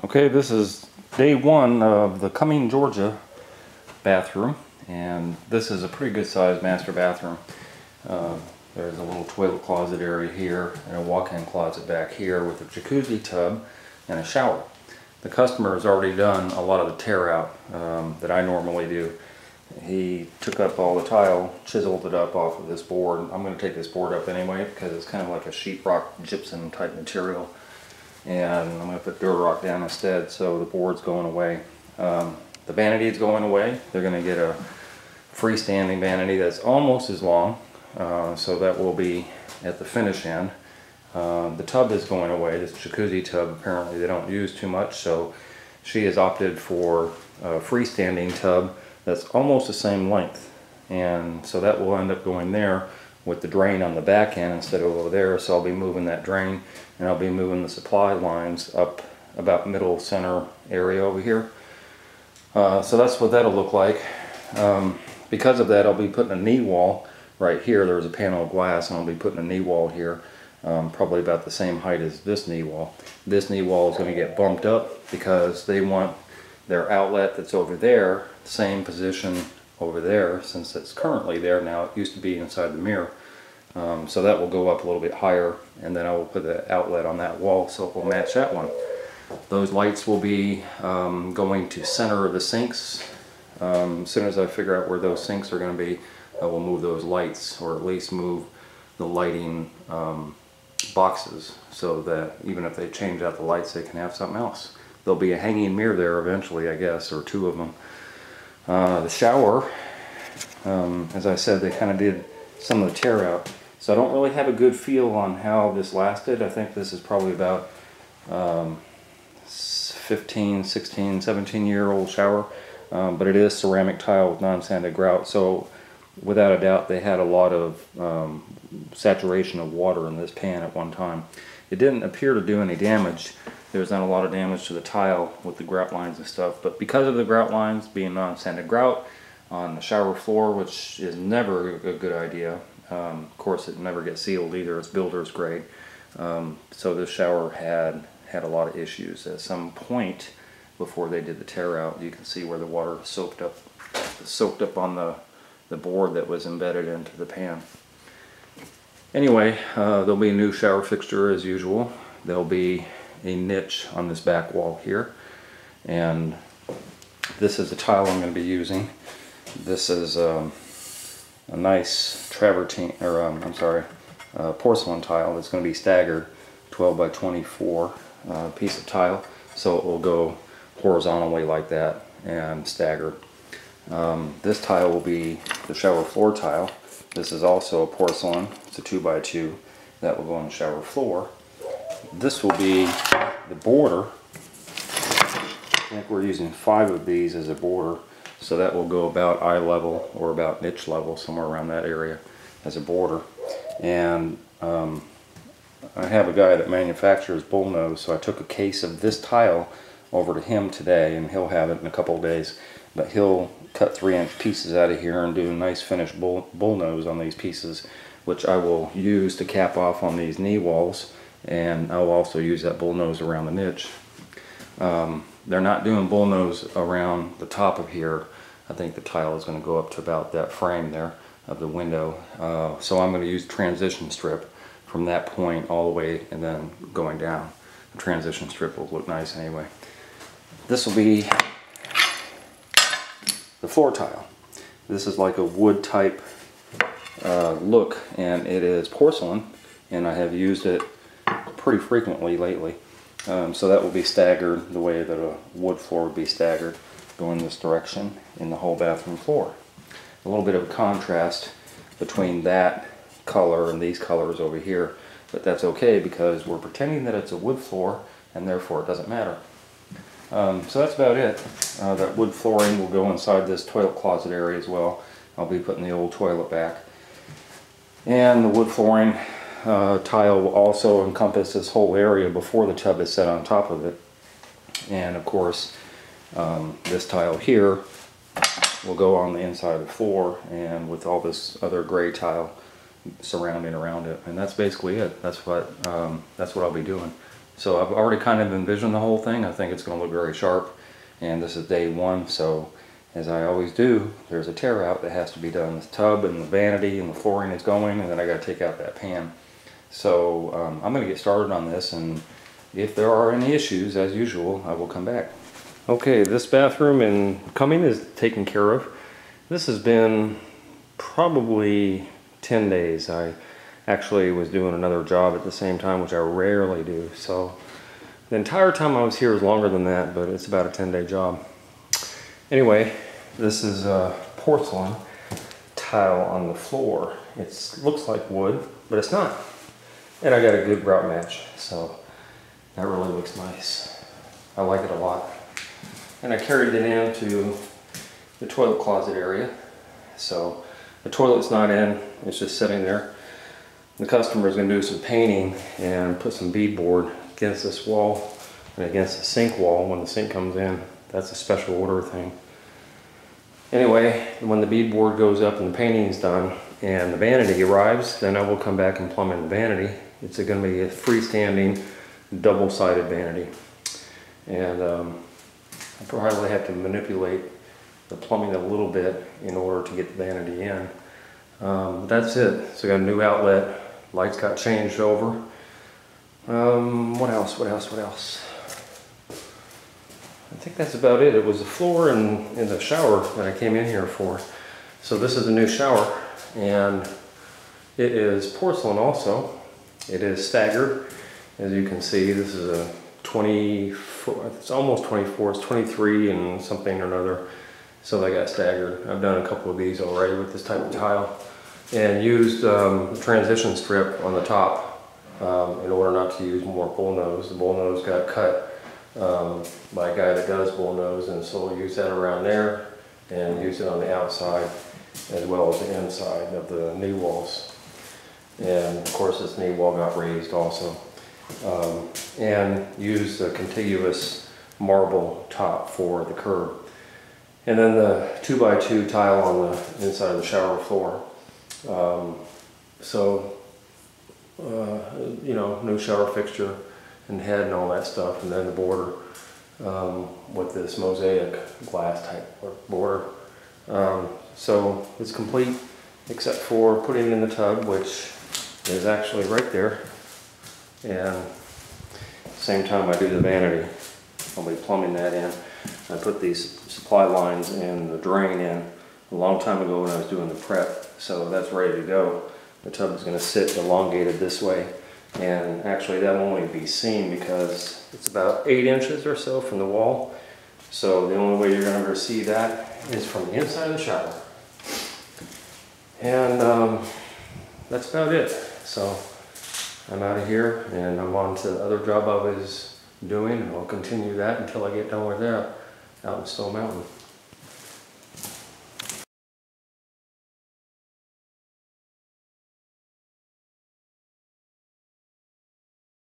Okay, this is day one of the Cumming, Georgia bathroom, and this is a pretty good sized master bathroom. There's a little toilet closet area here and a walk-in closet back here with a jacuzzi tub and a shower. The customer has already done a lot of the tear out that I normally do. He took up all the tile, chiseled it up off of this board. I'm going to take this board up anyway because it's kind of like a sheetrock gypsum type material. And I'm going to put dirt rock down instead, so the board's going away. The vanity is going away. They're going to get a freestanding vanity that's almost as long, so that will be at the finish end. The tub is going away. This jacuzzi tub apparently they don't use too much, so she has opted for a freestanding tub that's almost the same length, and so that will end up going there with the drain on the back end instead of over there. So I'll be moving that drain, and I'll be moving the supply lines up about middle center area over here. So that's what that'll look like. Because of that, I'll be putting a knee wall right here. There's a panel of glass, and I'll be putting a knee wall here, probably about the same height as this knee wall. This knee wall is going to get bumped up because they want their outlet that's over there, same position over there, since it's currently there now. It used to be inside the mirror. So that will go up a little bit higher, and then I will put the outlet on that wall so it will match that one. Those lights will be going to center of the sinks. As soon as I figure out where those sinks are going to be, I will move those lights, or at least move the lighting boxes, so that even if they change out the lights, they can have something else. There'll be a hanging mirror there eventually, I guess, or two of them. The shower, as I said, they kind of did some of the tear out, so I don't really have a good feel on how this lasted. I think this is probably about 15, 16, 17-year-old shower, but it is ceramic tile with non-sanded grout, so without a doubt they had a lot of saturation of water in this pan at one time. It didn't appear to do any damage. There's not a lot of damage to the tile with the grout lines and stuff, but because of the grout lines being non-sanded grout on the shower floor, which is never a good idea. Of course, it never gets sealed either. It's builder's grade. So this shower had a lot of issues. At some point before they did the tear out, you can see where the water soaked up on the board that was embedded into the pan. Anyway, there'll be a new shower fixture as usual. There'll be a niche on this back wall here, and this is the tile I'm going to be using. This is a nice travertine, or porcelain tile that's going to be staggered, 12 by 24 piece of tile, so it will go horizontally like that and staggered. This tile will be the shower floor tile. This is also a porcelain. It's a 2 by 2 that will go on the shower floor. This will be the border. I think we're using 5 of these as a border, so that will go about eye level or about niche level, somewhere around that area as a border. And I have a guy that manufactures bullnose, so I took a case of this tile over to him today, and he'll have it in a couple of days. But he'll cut 3-inch pieces out of here and do a nice finished bullnose on these pieces, which I will use to cap off on these knee walls, and I'll also use that bullnose around the niche. They're not doing bullnose around the top of here. I think the tile is going to go up to about that frame there of the window. So I'm going to use transition strip from that point all the way and then going down. The transition strip will look nice anyway. This will be the floor tile. This is like a wood type look, and it is porcelain, and I have used it pretty frequently lately. So that will be staggered the way that a wood floor would be staggered, going this direction in the whole bathroom floor. A little bit of a contrast between that color and these colors over here, but that's okay because we're pretending that it's a wood floor, and therefore it doesn't matter. So that's about it. That wood flooring will go inside this toilet closet area as well. I'll be putting the old toilet back. And the wood flooring tile will also encompass this whole area before the tub is set on top of it. And of course, this tile here will go on the inside of the floor, and with all this other gray tile surrounding around it. And that's basically it. That's what I'll be doing. So I've already kind of envisioned the whole thing. I think it's going to look very sharp, and this is day one, so as I always do, there's a tear out that has to be done. The tub and the vanity and the flooring is going, and then I got to take out that pan. So I'm going to get started on this, and if there are any issues, as usual, I will come back. Okay, this bathroom and coming is taken care of. This has been probably 10 days. I actually was doing another job at the same time, which I rarely do. So the entire time I was here was longer than that, but it's about a 10-day job. Anyway, this is porcelain tile on the floor. It looks like wood, but it's not. And I got a good grout match, so that really looks nice. I like it a lot. And I carried it into the toilet closet area. So the toilet's not in, it's just sitting there. The customer is going to do some painting and put some beadboard against this wall and against the sink wall when the sink comes in. That's a special order thing. Anyway, when the beadboard goes up and the painting is done and the vanity arrives, then I will come back and plumb in the vanity. It's going to be a freestanding double-sided vanity. And I probably have to manipulate the plumbing a little bit in order to get the vanity in. That's it. So I got a new outlet. Lights got changed over. What else? I think that's about it. It was the floor and the shower that I came in here for. So this is a new shower, and it is porcelain also. It is staggered. As you can see, this is a 24, it's almost 24, it's 23 and something or another. So they got staggered. I've done a couple of these already with this type of tile, and used transition strip on the top in order not to use more bullnose. The bullnose got cut by a guy that does bullnose, and so we'll use that around there and use it on the outside as well as the inside of the knee walls. And of course this knee wall got raised also. And use the contiguous marble top for the curb. And then the 2x2 tile on the inside of the shower floor. You know, new shower fixture and head and all that stuff, and then the border with this mosaic glass type border. So it's complete except for putting it in the tub, which is actually right there. And same time I do the vanity, I'll be plumbing that in. I put these supply lines and the drain in a long time ago when I was doing the prep, so that's ready to go. The tub is going to sit elongated this way, and actually that won't only be seen because it's about 8 inches or so from the wall. So the only way you're going to see that is from the inside of the shower. And that's about it. So I'm out of here and I'm on to the other job I was doing, and I'll continue that until I get done with that out in Stone Mountain.